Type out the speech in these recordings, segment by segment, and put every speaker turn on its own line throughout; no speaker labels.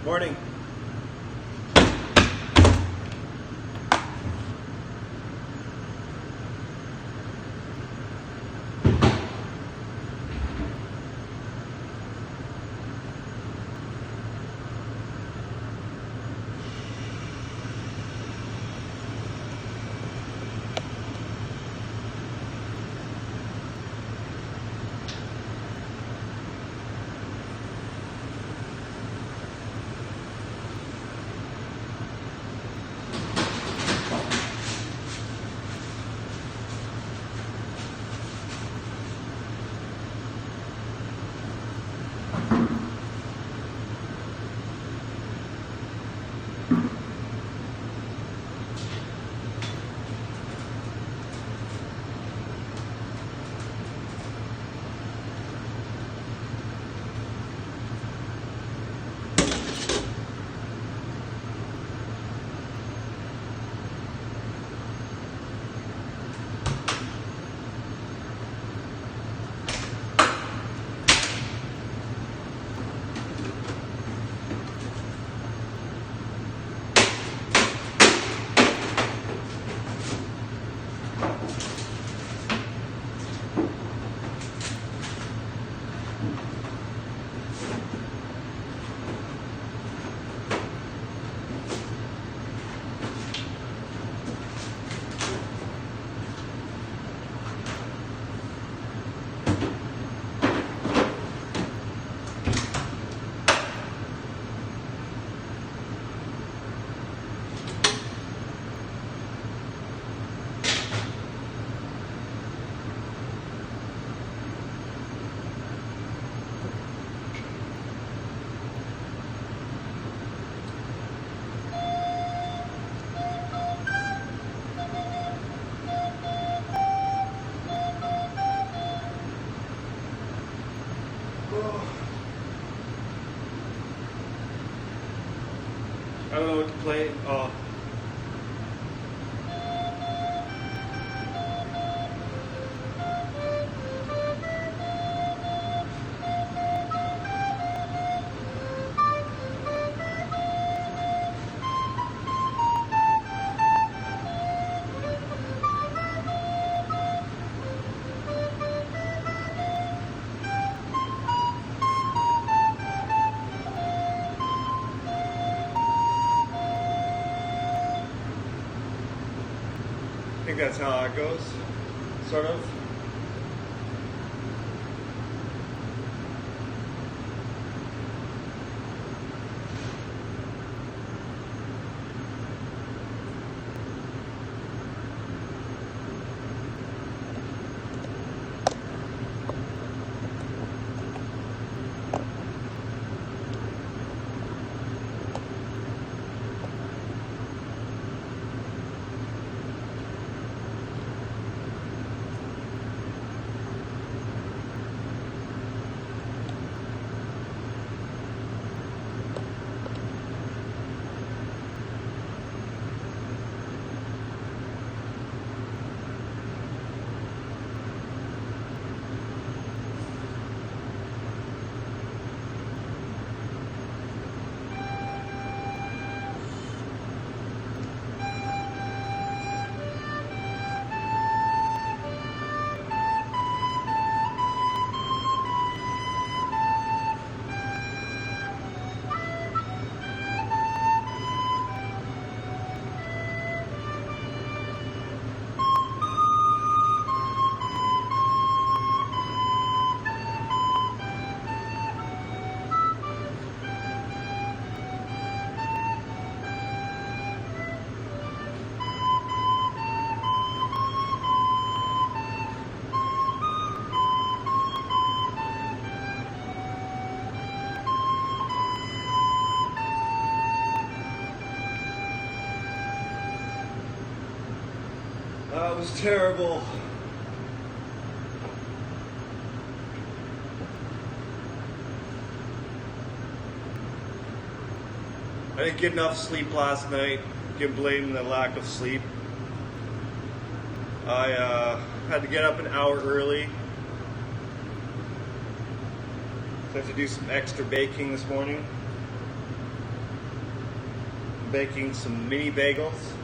Morning. I don't know what to play. Oh. I think that's how it goes, sort of. That was terrible. I didn't get enough sleep last night. You can blame the lack of sleep. I had to get up an hour early. I have to do some extra baking this morning. Baking some mini bagels.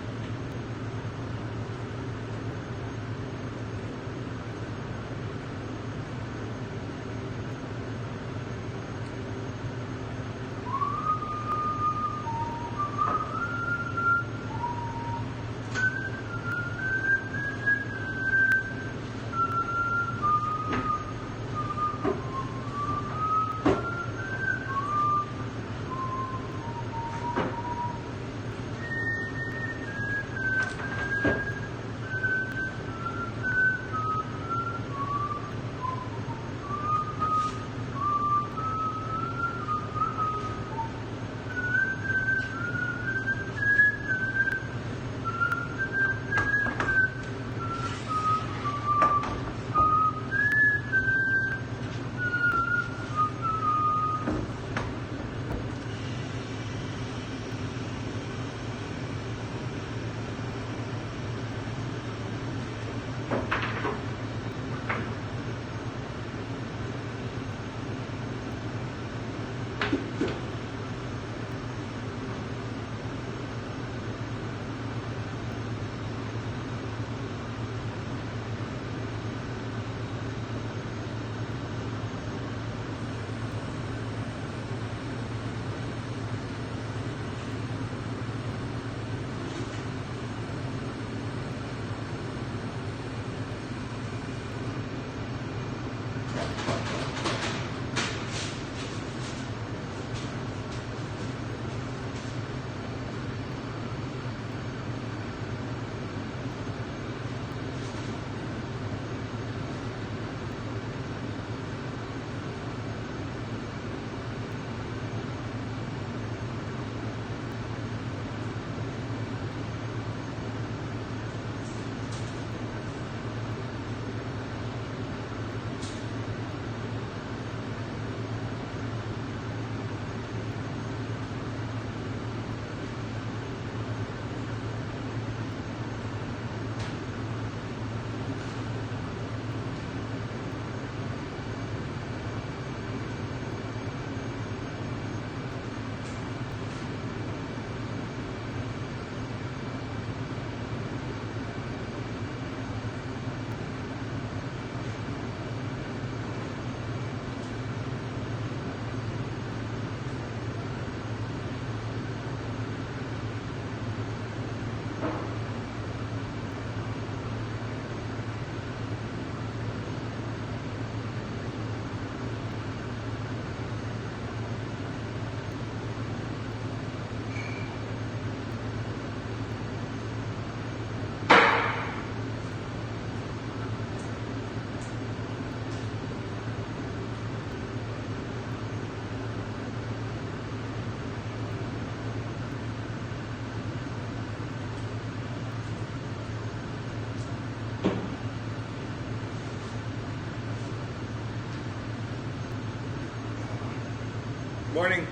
Morning.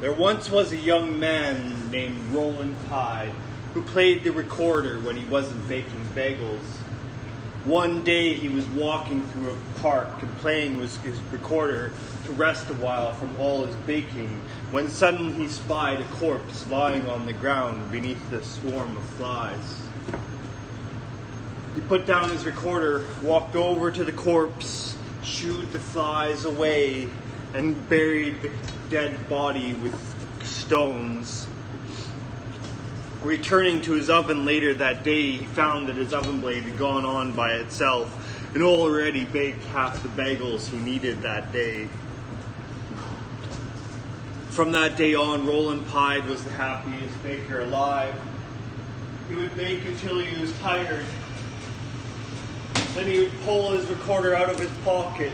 There once was a young man named Roland Pye who played the recorder when he wasn't baking bagels. One day he was walking through a park and playing with his recorder to rest a while from all his baking, when suddenly he spied a corpse lying on the ground beneath a swarm of flies. He put down his recorder, walked over to the corpse, shooed the flies away, and buried the dead body with stones. Returning to his oven later that day, he found that his oven blade had gone on by itself and already baked half the bagels he needed that day. From that day on, Roland Pye was the happiest baker alive. He would bake until he was tired. Then he would pull his recorder out of his pocket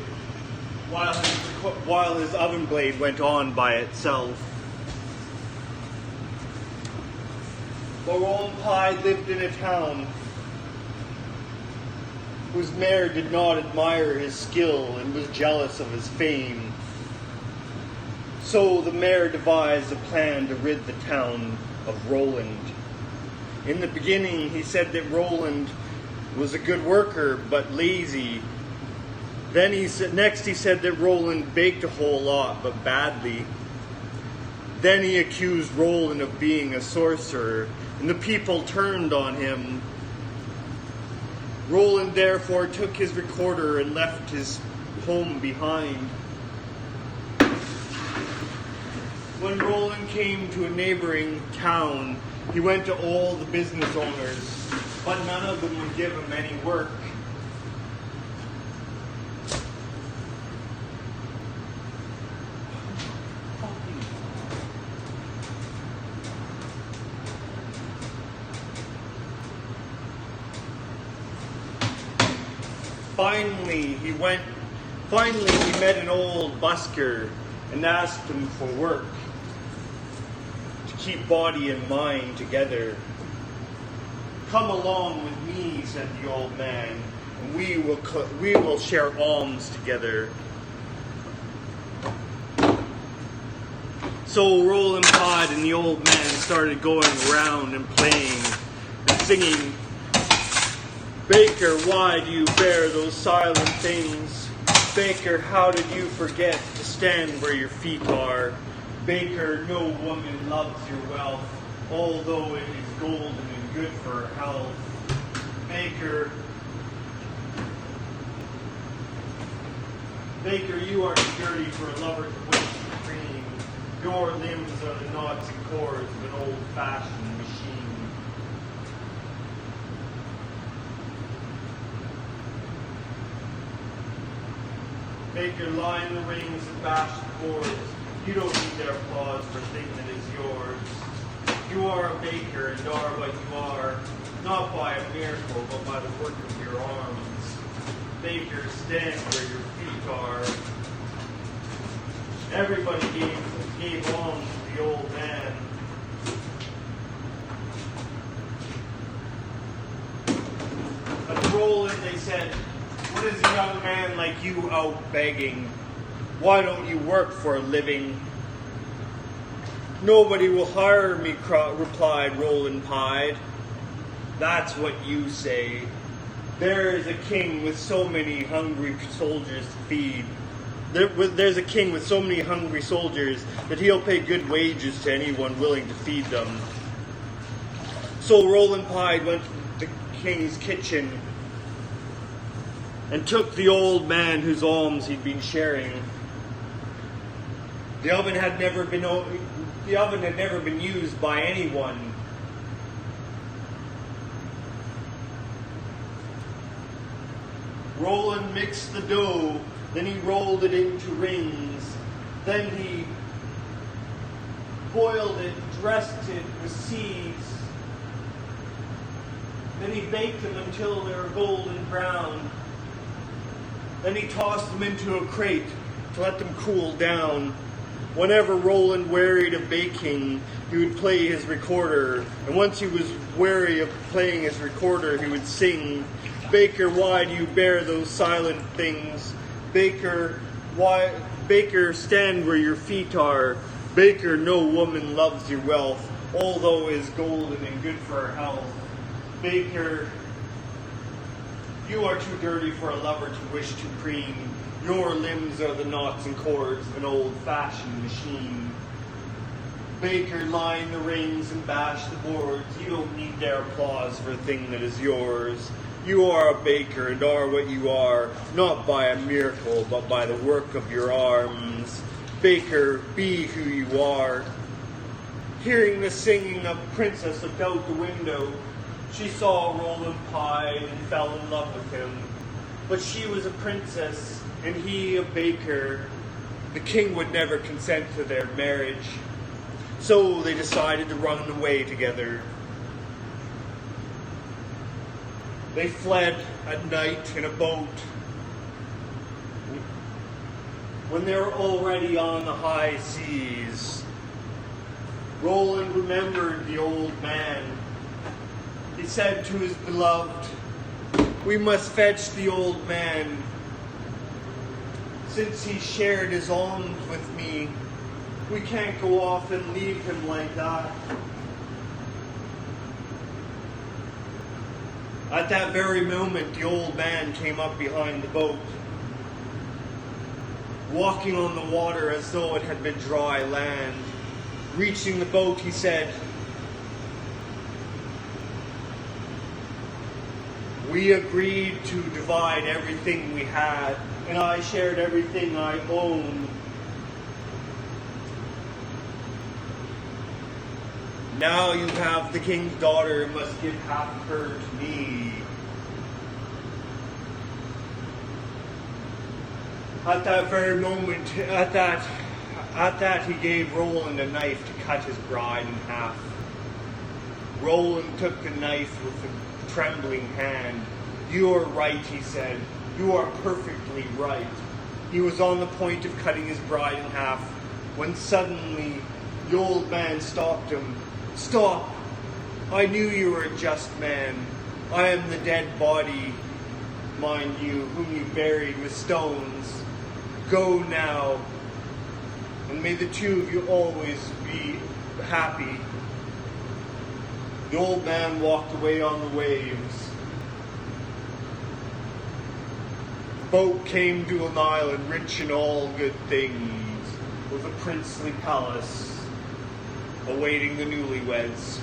while his oven blade went on by itself. But Roland Pye lived in a town whose mayor did not admire his skill and was jealous of his fame. So the mayor devised a plan to rid the town of Roland. In the beginning, he said that Roland was a good worker but lazy. Then he said that Roland baked a whole lot but badly. Then he accused Roland of being a sorcerer, and the people turned on him. Roland therefore took his recorder and left his home behind. When Roland came to a neighboring town, he went to all the business owners, but none of them would give him any work. Finally, he met an old busker and asked him for work to keep body and mind together. "Come along with me," said the old man, "and we will share alms together." So Roland Pye and the old man started going around and playing and singing, "Baker, why do you bear those silent things? Baker, how did you forget to stand where your feet are? Baker, no woman loves your wealth, although it is golden and good for her health. Baker, you are too dirty for a lover to waste your cream. Your limbs are the knots and cords of an old-fashioned machine." Baker, line the rings and bash the boards. You don't need their applause for a thing that is yours. You are a baker and are what you are, not by a miracle, but by the work of your arms. Baker, stand where your feet are. Everybody gave alms to the old man. But to Roland, they said, "What is a young man like you out begging? Why don't you work for a living?" "Nobody will hire me," replied Roland Pye. "That's what you say. There is a king with so many hungry soldiers to feed. There's a king with so many hungry soldiers that he'll pay good wages to anyone willing to feed them." So Roland Pye went to the king's kitchen and took the old man whose alms he'd been sharing. The oven had never been used by anyone. Roland mixed the dough, then he rolled it into rings. Then he boiled it, dressed it with seeds. Then he baked them until they were golden brown. Then he tossed them into a crate to let them cool down. Whenever Roland wearied of baking, he would play his recorder. And once he was weary of playing his recorder, he would sing, "Baker, why do you bear those silent things? Baker, stand where your feet are. Baker, no woman loves your wealth, although it is golden and good for her health. Baker, you are too dirty for a lover to wish to preen. Your limbs are the knots and cords of an old-fashioned machine. Baker, line the rings and bash the boards. You don't need their applause for a thing that is yours. You are a baker and are what you are, not by a miracle, but by the work of your arms. Baker, be who you are. Hearing the singing of Princess about the window, she saw Roland Pye and fell in love with him. But she was a princess, and he a baker. The king would never consent to their marriage. So they decided to run away together. They fled at night in a boat. When they were already on the high seas, Roland remembered the old man. He said to his beloved, "We must fetch the old man. Since he shared his alms with me, we can't go off and leave him like that." At that very moment, the old man came up behind the boat, walking on the water as though it had been dry land. Reaching the boat, he said, "We agreed to divide everything we had, and I shared everything I owned. Now you have the king's daughter and must give half of her to me." At that very moment, at that he gave Roland a knife to cut his bride in half. Roland took the knife with a trembling hand. "You are right," he said. "You are perfectly right." He was on the point of cutting his bride in half when suddenly the old man stopped him. "Stop! I knew you were a just man. I am the dead body, mind you, whom you buried with stones. Go now, and may the two of you always be happy." The old man walked away on the waves. The boat came to an island rich in all good things, with a princely palace awaiting the newlyweds.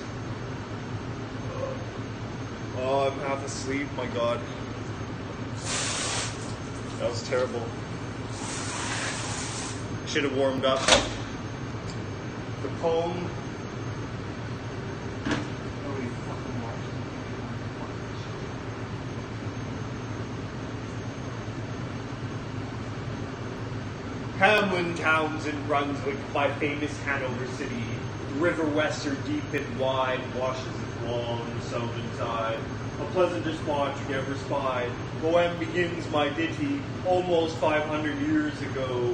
Oh, I'm half asleep, my God. That was terrible. Should have warmed up. The poem. Hamlin Towns in Brunswick, my famous Hanover city. The river Weser, deep and wide, washes its long southern side. A pleasanter spot you never spied. Poem begins my ditty, almost 500 years ago.